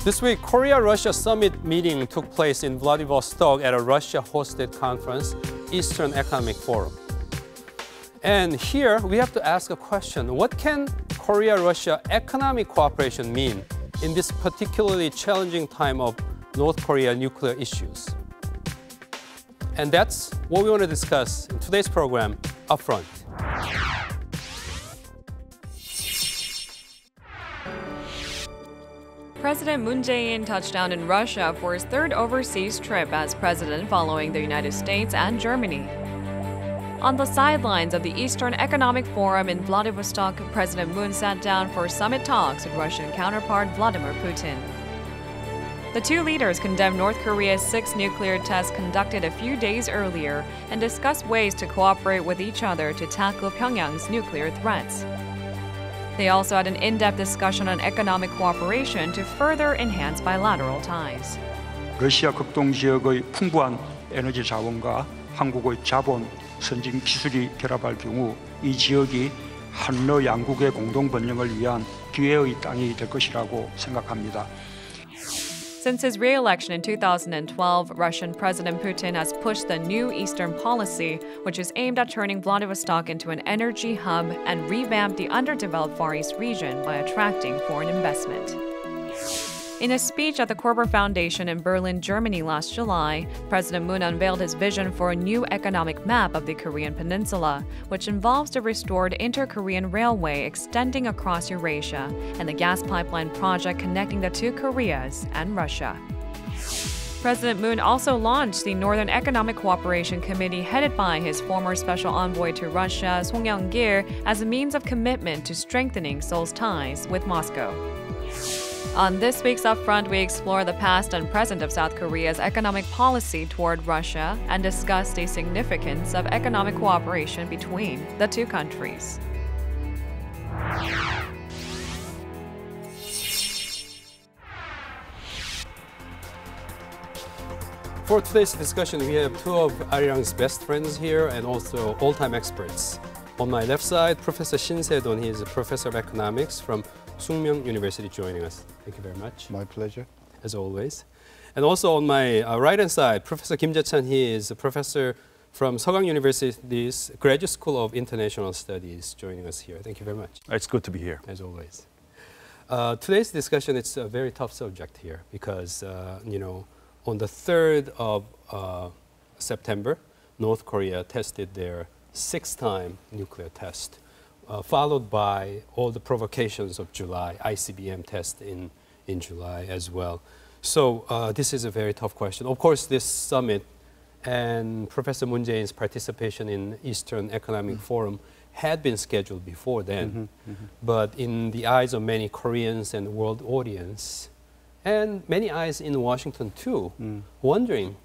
This week, Korea-Russia summit meeting took place in Vladivostok at a Russia-hosted conference, Eastern Economic Forum. And here, we have to ask a question. What can Korea-Russia economic cooperation mean in this particularly challenging time of North Korea nuclear issues? And that's what we want to discuss in today's program, Upfront. President Moon Jae-in touched down in Russia for his third overseas trip as president following the United States and Germany. On the sidelines of the Eastern Economic Forum in Vladivostok, President Moon sat down for summit talks with Russian counterpart Vladimir Putin. The two leaders condemned North Korea's 6 nuclear tests conducted a few days earlier and discussed ways to cooperate with each other to tackle Pyongyang's nuclear threats. They also had an in-depth discussion on economic cooperation to further enhance bilateral ties. 러시아 극동 지역의 풍부한 에너지 자원과 한국의 자본, 선진 기술이 결합할 경우 이 지역이 한러 양국의 공동 번영을 위한 기회의 땅이 될 것이라고 생각합니다. Since his re-election in 2012, Russian President Putin has pushed the New Eastern Policy, which is aimed at turning Vladivostok into an energy hub and revamp the underdeveloped Far East region by attracting foreign investment. In a speech at the Korber Foundation in Berlin, Germany last July, President Moon unveiled his vision for a new economic map of the Korean peninsula, which involves the restored Inter-Korean Railway extending across Eurasia and the gas pipeline project connecting the two Koreas and Russia. President Moon also launched the Northern Economic Cooperation Committee headed by his former special envoy to Russia, Sogang as a means of commitment to strengthening Seoul's ties with Moscow. On this week's Upfront, we explore the past and present of South Korea's economic policy toward Russia and discuss the significance of economic cooperation between the two countries. For today's discussion, we have two of Arirang's best friends here and also all-time experts. On my left side, Professor Shin Se-don. He is a professor of economics from Sookmyung University, joining us. Thank you very much. My pleasure. As always. And also on my right-hand side, Professor Kim Jae-chun. He is a professor from Sogang University's Graduate School of International Studies, joining us here. Thank you very much. It's good to be here. As always. Today's discussion, it's a very tough subject here because, on the 3rd of September, North Korea tested their 6th-time nuclear test. Followed by all the provocations of July, ICBM test in July as well. So this is a very tough question. Of course, this summit and Professor Moon Jae-in's participation in Eastern Economic Forum had been scheduled before then. But in the eyes of many Koreans and the world audience, and many eyes in Washington too, wondering,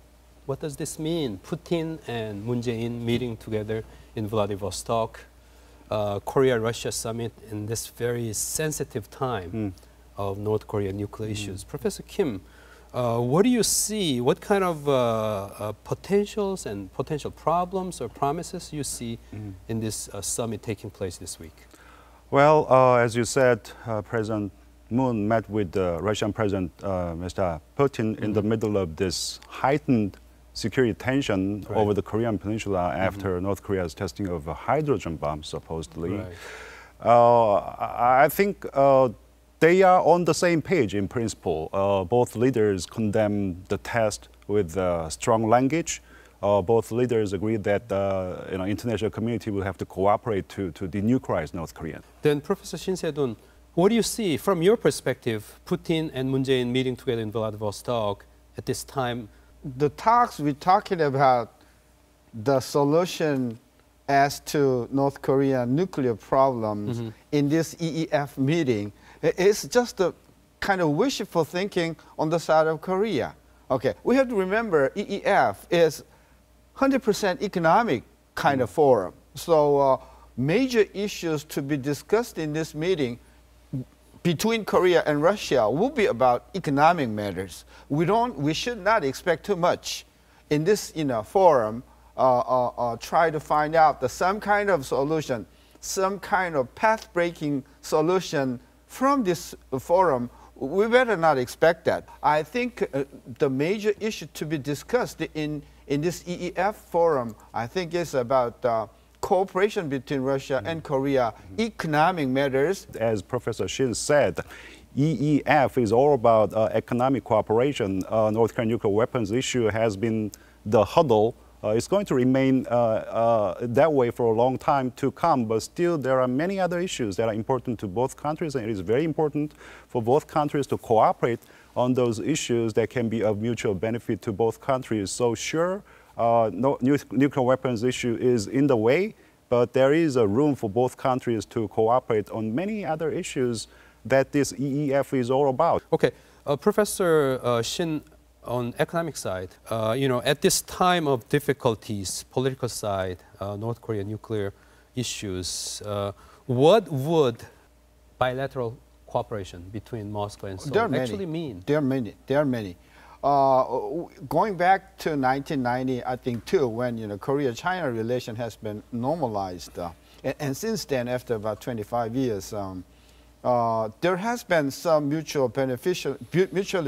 what does this mean? Putin and Moon Jae-in meeting together in Vladivostok, Korea-Russia summit in this very sensitive time of North Korea nuclear issues. Professor Kim, what do you see? What kind of potentials and potential problems or promises you see in this summit taking place this week? Well, as you said, President Moon met with Russian President Mr. Putin in the middle of this heightened security tension over the Korean peninsula after North Korea's testing of a hydrogen bomb, supposedly. I think they are on the same page in principle. Both leaders condemned the test with strong language. Both leaders agreed that international community will have to cooperate to denuclearize North Korea. Then, Professor Shin Se-don, what do you see from your perspective, Putin and Moon Jae-in meeting together in Vladivostok at this time? The talks we're talking about, the solution as to North Korea nuclear problems in this EEF meeting, it's just a kind of wishful thinking on the side of Korea. Okay, we have to remember EEF is 100% economic kind of forum. So major issues to be discussed in this meeting between Korea and Russia will be about economic matters. We should not expect too much in this forum. Try to find out some kind of solution, some kind of path-breaking solution from this forum we better not expect that. I think the major issue to be discussed in this EEF forum, I think, is about cooperation between Russia and Korea, economic matters. As Professor Shin said, EEF is all about economic cooperation. North Korean nuclear weapons issue has been the hurdle. It's going to remain that way for a long time to come, but still there are many other issues that are important to both countries, and it is very important for both countries to cooperate on those issues that can be of mutual benefit to both countries. So sure, nuclear weapons issue is in the way, but there is a room for both countries to cooperate on many other issues that this EEF is all about. Okay, Professor Shin, on economic side, at this time of difficulties, political side, North Korea nuclear issues, what would bilateral cooperation between Moscow and Seoul actually mean? There are many. Going back to 1990, I think too, when Korea-China relation has been normalized, and since then, after about 25 years, there has been some mutually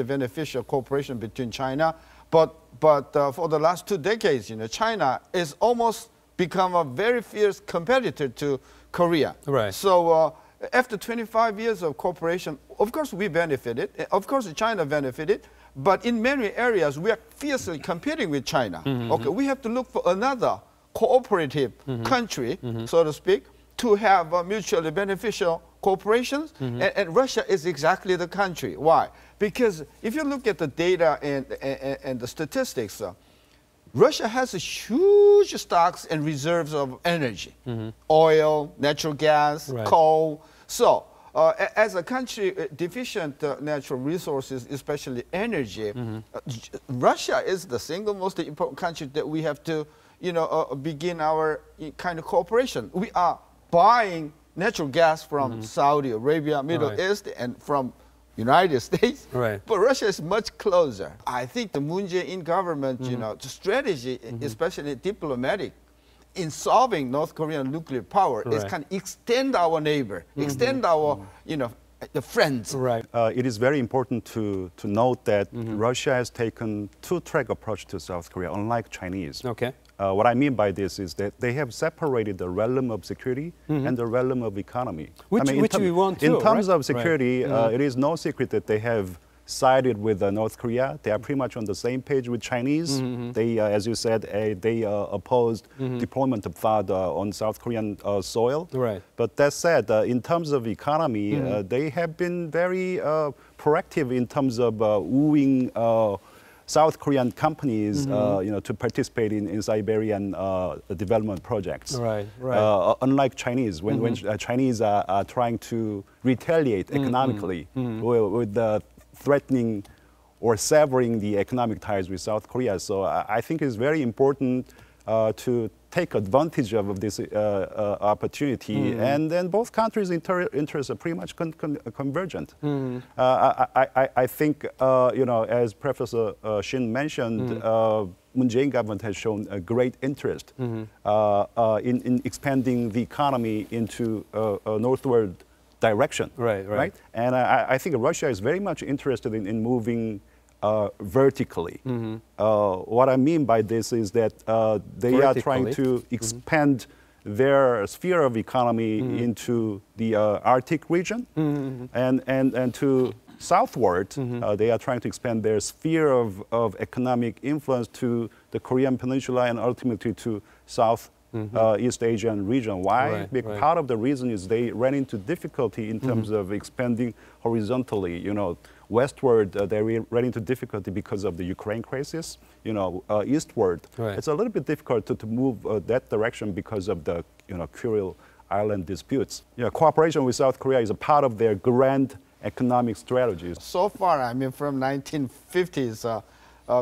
beneficial cooperation between China, but for the last 2 decades, China is almost become a very fierce competitor to Korea. Right. So after 25 years of cooperation, of course we benefited. Of course China benefited, but in many areas we are fiercely competing with China. Okay, we have to look for another cooperative country, so to speak, to have mutually beneficial corporations, and Russia is exactly the country. Why? Because if you look at the data and the statistics, Russia has a huge stocks and reserves of energy, oil, natural gas, coal. So as a country deficient natural resources, especially energy, Russia is the single most important country that we have to begin our kind of cooperation. We are buying natural gas from Saudi Arabia, Middle East, and from United States. Right. But Russia is much closer. I think the Moon Jae-in government, the strategy, especially diplomatic, in solving North Korean nuclear power is kind of extend our neighbor, extend our, the friends. Right. It is very important to note that Russia has taken two-track approach to South Korea, unlike Chinese. Okay. What I mean by this is that they have separated the realm of security and the realm of economy. Which we want to. In terms of security, it is no secret that they have sided with North Korea. They are pretty much on the same page with Chinese. They, as you said, they opposed deployment of THAAD on South Korean soil. Right. But that said, in terms of economy, they have been very proactive in terms of wooing South Korean companies, to participate in Siberian development projects. Right, right. Unlike Chinese, when Chinese are trying to retaliate economically with threatening or severing the economic ties with South Korea. So I think it's very important to take advantage of this opportunity, and then both countries' interests are pretty much convergent. I think, as Professor Shin mentioned, Moon Jae-in government has shown a great interest in expanding the economy into a northward direction. Right. And I think Russia is very much interested in moving vertically. What I mean by this is that they are trying to expand their sphere of economy into the Arctic region, and to southward, they are trying to expand their sphere of economic influence to the Korean Peninsula and ultimately to South East Asian region. Why? Because part of the reason is they ran into difficulty in terms of expanding horizontally. Westward, they ran into difficulty because of the Ukraine crisis. Eastward, it's a little bit difficult to move that direction because of the Kuril Island disputes. Cooperation with South Korea is a part of their grand economic strategies. So far, from 1950s,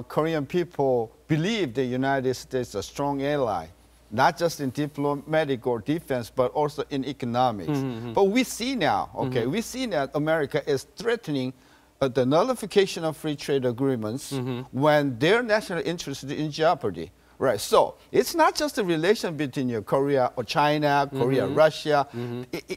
Korean people believe the United States is a strong ally, not just in diplomatic or defense, but also in economics. But we see now, we see that America is threatening the nullification of free trade agreements when their national interest is in jeopardy. Right. So it's not just a relation between Korea or China, Korea, Russia.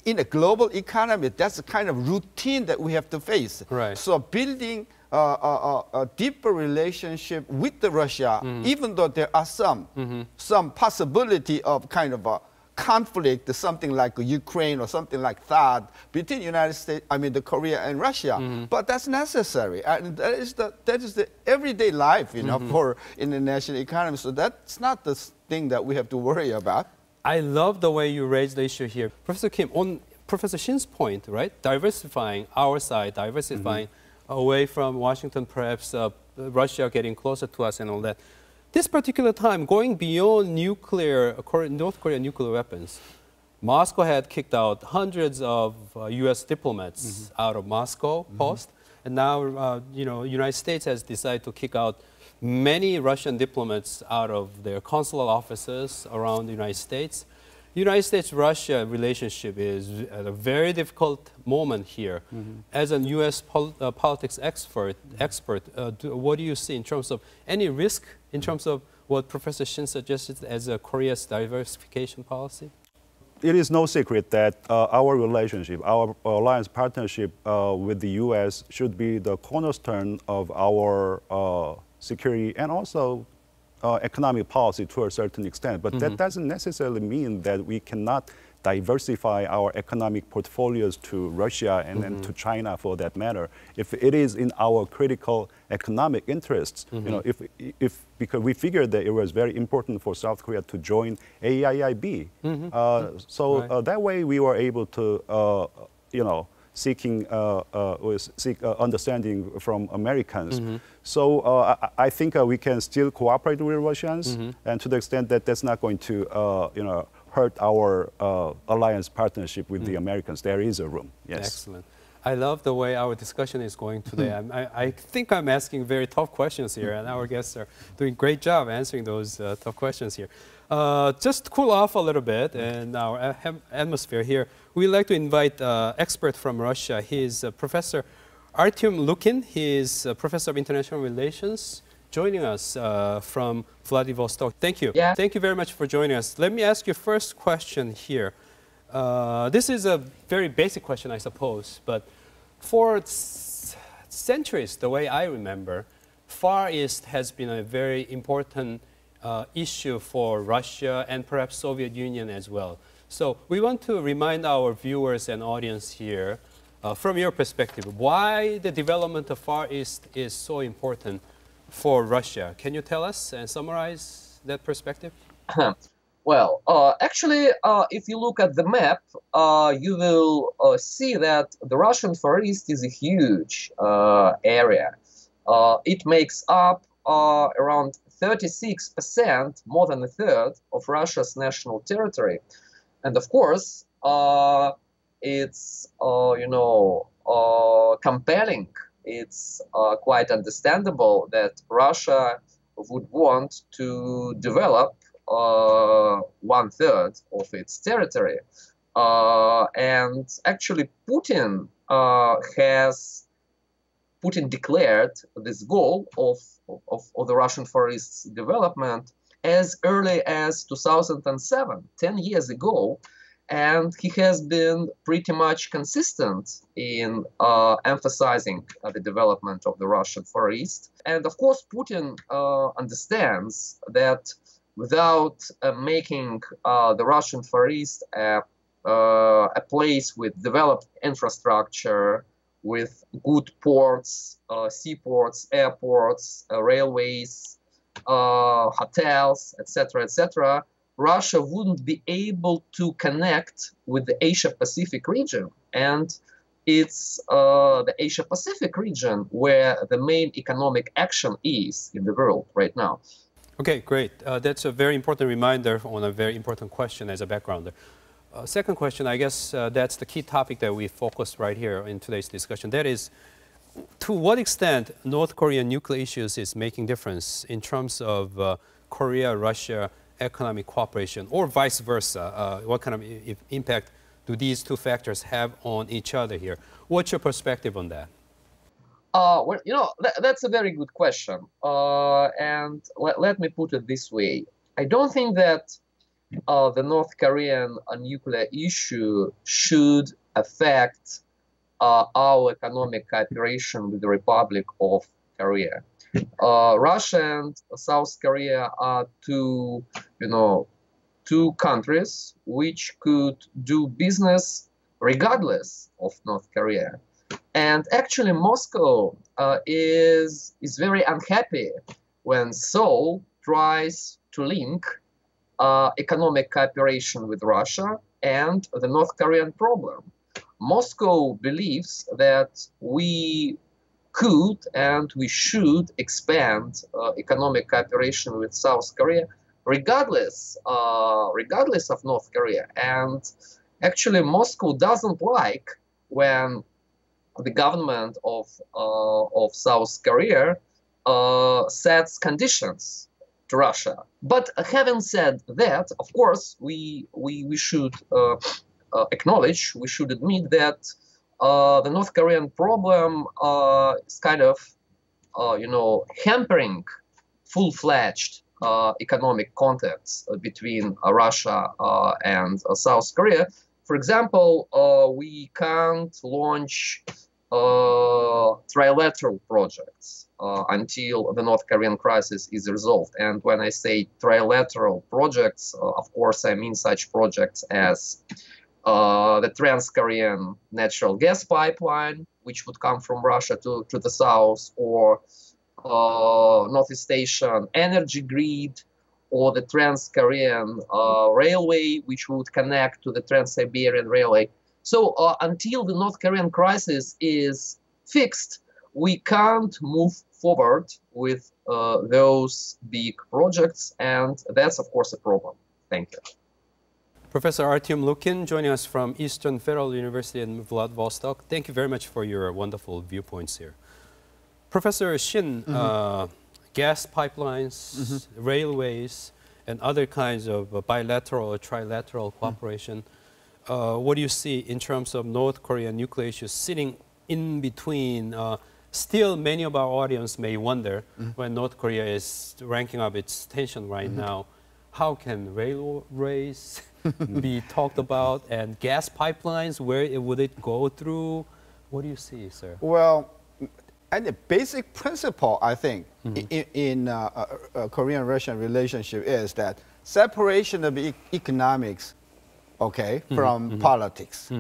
In a global economy, that's the kind of routine that we have to face. Right. So building a deeper relationship with the Russia, even though there are some possibility of kind of a conflict, something like Ukraine or something like that between United States, the Korea and Russia. But that's necessary, and that is the everyday life, for international economy. So that's not the thing that we have to worry about. I love the way you raised the issue here, Professor Kim. On Professor Shin's point, right? Diversifying our side, diversifying away from Washington, perhaps Russia getting closer to us and all that. This particular time, going beyond North Korean nuclear weapons, Moscow had kicked out hundreds of U.S. diplomats out of Moscow post, and now United States has decided to kick out many Russian diplomats out of their consular offices around the United States. United States-Russia relationship is at a very difficult moment here. As a U.S. politics expert, what do you see in terms of any risk in terms of what Professor Shin suggested as a Korea's diversification policy? It is no secret that our relationship, our alliance partnership with the U.S. should be the cornerstone of our security and also economic policy to a certain extent. But that doesn't necessarily mean that we cannot diversify our economic portfolios to Russia and then to China for that matter. If it is in our critical economic interests, because we figured that it was very important for South Korea to join AIIB. That way we were able to, seek understanding from Americans. So I think we can still cooperate with Russians, and to the extent that that's not going to, hurt our alliance partnership with the Americans, there is a room. Yes. Excellent. I love the way our discussion is going today. I think I'm asking very tough questions here, and our guests are doing a great job answering those tough questions here. Just to cool off a little bit in our atmosphere here, we'd like to invite an expert from Russia. He's Professor Artyom Lukin. He's a Professor of International Relations, joining us from Vladivostok. Thank you. Yeah. Thank you very much for joining us. Let me ask you first question here. This is a very basic question, I suppose, but for centuries, the way I remember, Far East has been a very important issue for Russia and perhaps Soviet Union as well. So we want to remind our viewers and audience here, from your perspective, why the development of Far East is so important for Russia. Can you tell us and summarize that perspective? Well, actually, if you look at the map, you will see that the Russian Far East is a huge area. It makes up around 36%, more than a third, of Russia's national territory. And of course, it's, compelling. It's quite understandable that Russia would want to develop 1/3 of its territory. And actually, Putin declared this goal of the Russian Far East's development as early as 2007, 10 years ago. And he has been pretty much consistent in emphasizing the development of the Russian Far East. And of course, Putin understands that without making the Russian Far East a place with developed infrastructure, with good ports, seaports, airports, railways, hotels, etc., Russia wouldn't be able to connect with the Asia-Pacific region. And it's the Asia-Pacific region where the main economic action is in the world right now. Okay, great. That's a very important reminder on a very important question as a backgrounder. Second question, I guess that's the key topic that we focused right here in today's discussion. That is, to what extent North Korean nuclear issues is making difference in terms of Korea-Russia economic cooperation, or vice versa? What kind of impact do these two factors have on each other here? What's your perspective on that? Well, that's a very good question. And let me put it this way. I don't think that the North Korean nuclear issue should affect our economic cooperation with the Republic of Korea. Russia and South Korea are two countries which could do business regardless of North Korea. And actually, Moscow is very unhappy when Seoul tries to link economic cooperation with Russia and the North Korean problem. Moscow believes that we could and we should expand economic cooperation with South Korea, regardless of North Korea. And actually, Moscow doesn't like when the government of South Korea sets conditions to Russia. But having said that, of course, we should acknowledge, we should admit that the North Korean problem is kind of, hampering full-fledged economic contacts between Russia and South Korea. For example, we can't launch trilateral projects until the North Korean crisis is resolved. And when I say trilateral projects, of course, I mean such projects as the Trans-Korean natural gas pipeline, which would come from Russia to the south, or Northeast Asian energy grid, or the Trans-Korean railway, which would connect to the Trans-Siberian railway. So until the North Korean crisis is fixed, we can't move forward with those big projects, and that's, of course, a problem. Thank you. Professor Artyom Lukin joining us from Eastern Federal University in Vladivostok. Thank you very much for your wonderful viewpoints here. Professor Shin, gas pipelines, railways, and other kinds of bilateral or trilateral cooperation. What do you see in terms of North Korean nuclear issues sitting in between? Still, many of our audience may wonder when North Korea is ranking up its tension right now, how can railways be talked about, and gas pipelines, where would it go through? What do you see, sir? Well, and the basic principle, I think, in Korean-Russian relationship is that separation of economics, from politics.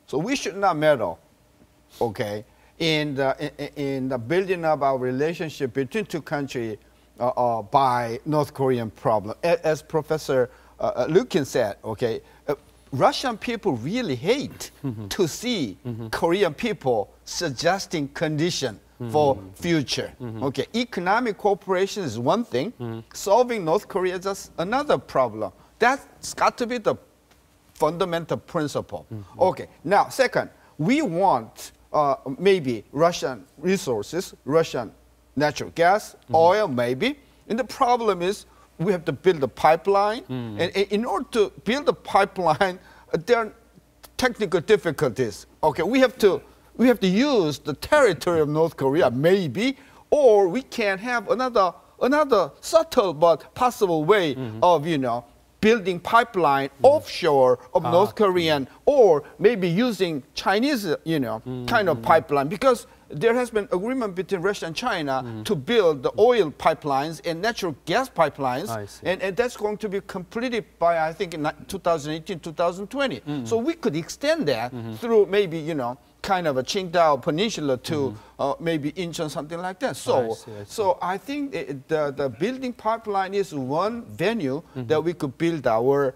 So we should not meddle, in the building of our relationship between two countries by North Korean problem. As Professor Lukin said, Russian people really hate to see Korean people suggesting condition for future. Economic cooperation is one thing. Solving North Korea is just another problem. That's got to be the fundamental principle. Now second, we want maybe Russian resources, Russian natural gas, oil maybe. And the problem is we have to build a pipeline. And in order to build a pipeline, there are technical difficulties. We have to use the territory of North Korea maybe, or we can have another subtle but possible way of building pipeline offshore of North Korean, or maybe using Chinese kind of pipeline, because there has been agreement between Russia and China to build the oil pipelines and natural gas pipelines, and that's going to be completed by, I think, in 2018, 2020. So we could extend that through maybe, kind of a Qingdao Peninsula to maybe Incheon, something like that. So, so I think the building pipeline is one venue that we could build our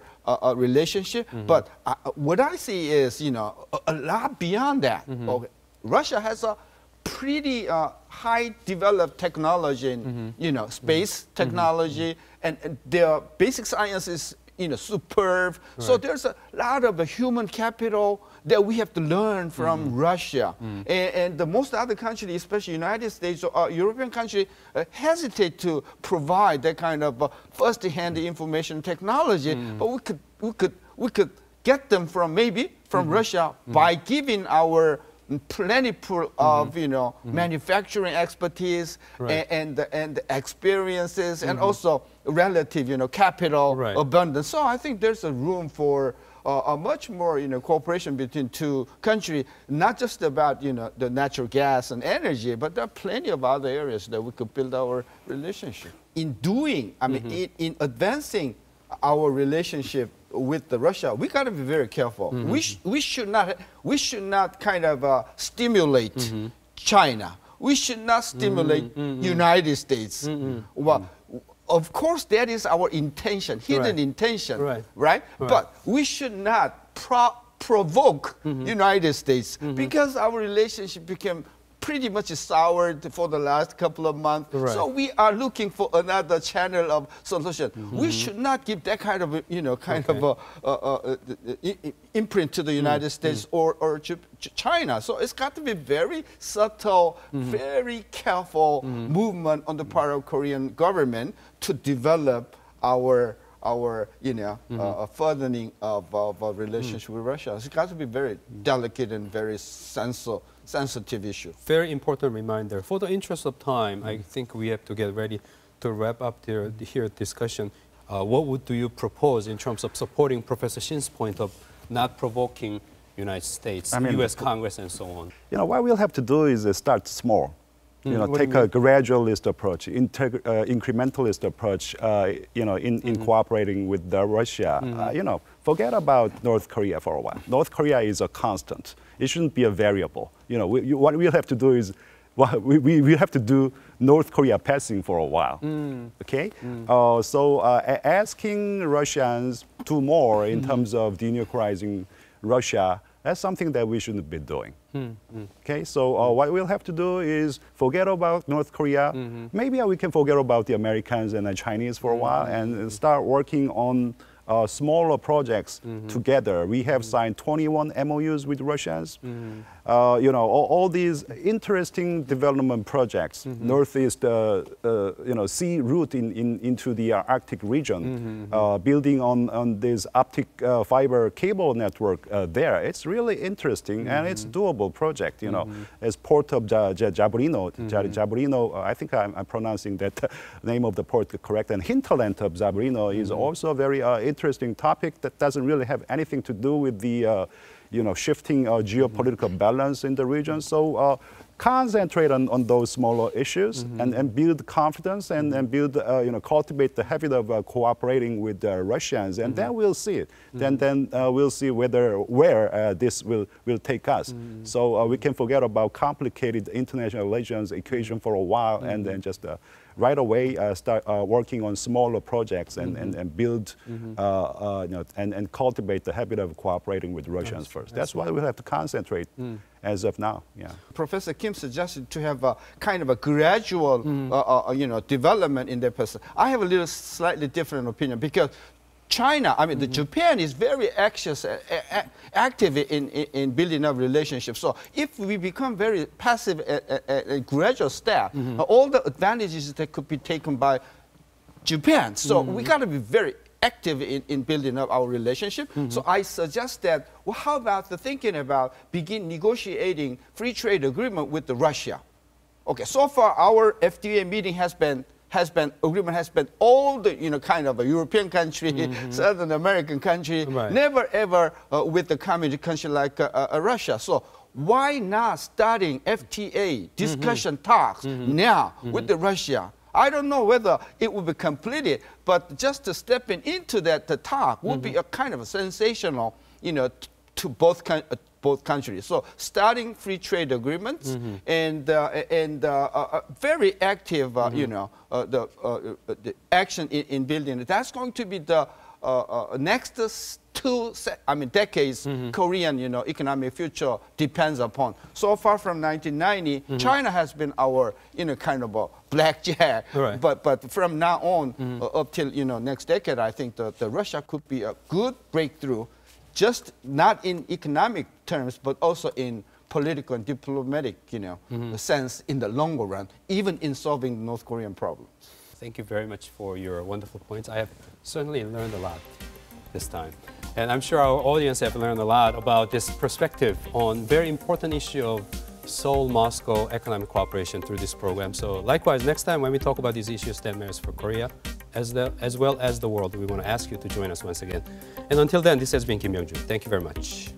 relationship. But what I see is, a lot beyond that. Russia has a pretty high developed technology in space technology, and their basic science is superb. So there's a lot of human capital that we have to learn from Russia. And the most other countries, especially United States or European countries, hesitate to provide that kind of first-hand information technology. But we could get them from maybe from Russia by giving our plentiful of manufacturing expertise Right. and experiences and also relative capital Right. abundance. So I think there's a room for a much more cooperation between two countries, not just about the natural gas and energy, but there are plenty of other areas that we could build our relationship. In doing, I mean, in advancing our relationship with Russia, we got to be very careful. We should not kind of stimulate China. We should not stimulate United States. Well, of course, that is our intention, hidden intention, right? But we should not provoke United States because our relationship became pretty much soured for the last couple of months. Right. So we are looking for another channel of solution. We should not give that kind of imprint to the United States or China. So it's got to be very subtle, very careful movement on the part of Korean government to develop our furthering of a relationship with Russia. It's got to be very delicate and very sensitive issue. Very important reminder. For the interest of time, I think we have to get ready to wrap up the discussion. What do you propose in terms of supporting Professor Shin's point of not provoking United States, U.S. Congress, and so on? What we'll have to do is start small. Take a gradualist approach, incrementalist approach, in cooperating with Russia. Forget about North Korea for a while. North Korea is a constant. It shouldn't be a variable. What we'll have to do is, we have to do North Korea passing for a while, okay? So asking Russians to more in terms of denuclearizing Russia, that's something that we shouldn't be doing. Okay, so what we'll have to do is forget about North Korea. Maybe we can forget about the Americans and the Chinese for a while and start working on smaller projects together. We have signed 21 MOUs with Russians. All these interesting development projects, Northeast, sea route into the Arctic region, building on this optic fiber cable network there. It's really interesting and it's doable project. As port of Jaburino, I think I'm pronouncing that name of the port correct, and hinterland of Jaburino is also a very interesting topic that doesn't really have anything to do with the shifting geopolitical balance in the region. So concentrate on those smaller issues and build confidence and build, cultivate the habit of cooperating with the Russians, and then we'll see it. Then we'll see where this will take us. So we can forget about complicated international relations equation for a while and then just right away start working on smaller projects and build and cultivate the habit of cooperating with Russians first. That's why we have to concentrate as of now. Yeah. Professor Kim suggested to have a kind of a gradual development in their person. I have a little slightly different opinion because China, the Japan is very active in building up relationships. So if we become very passive at gradual step, all the advantages that could be taken by Japan. So we got to be very active in building up our relationship. So I suggest that, well, how about thinking about begin negotiating free trade agreement with Russia? Okay, so far our FTA meeting agreement has been all the kind of a European country, Southern American country, never ever with the communist country like Russia. So why not starting FTA discussion talks now with Russia? I don't know whether it will be completed, but just stepping into that talk would be a kind of a sensational, to both countries. So starting free trade agreements and very active, the action in building it. That's going to be the next decades Korean economic future depends upon. So far from 1990, China has been our kind of a blackjack. But from now on up till next decade, I think that Russia could be a good breakthrough, just not in economic terms, but also in political and diplomatic sense in the longer run, even in solving the North Korean problems. Thank you very much for your wonderful points. I have certainly learned a lot this time. And I'm sure our audience have learned a lot about this perspective on very important issue of Seoul-Moscow economic cooperation through this program. So likewise, next time when we talk about these issues that matters for Korea, as well as the world, we want to ask you to join us once again. And until then, this has been Kim Jae-chun. Thank you very much.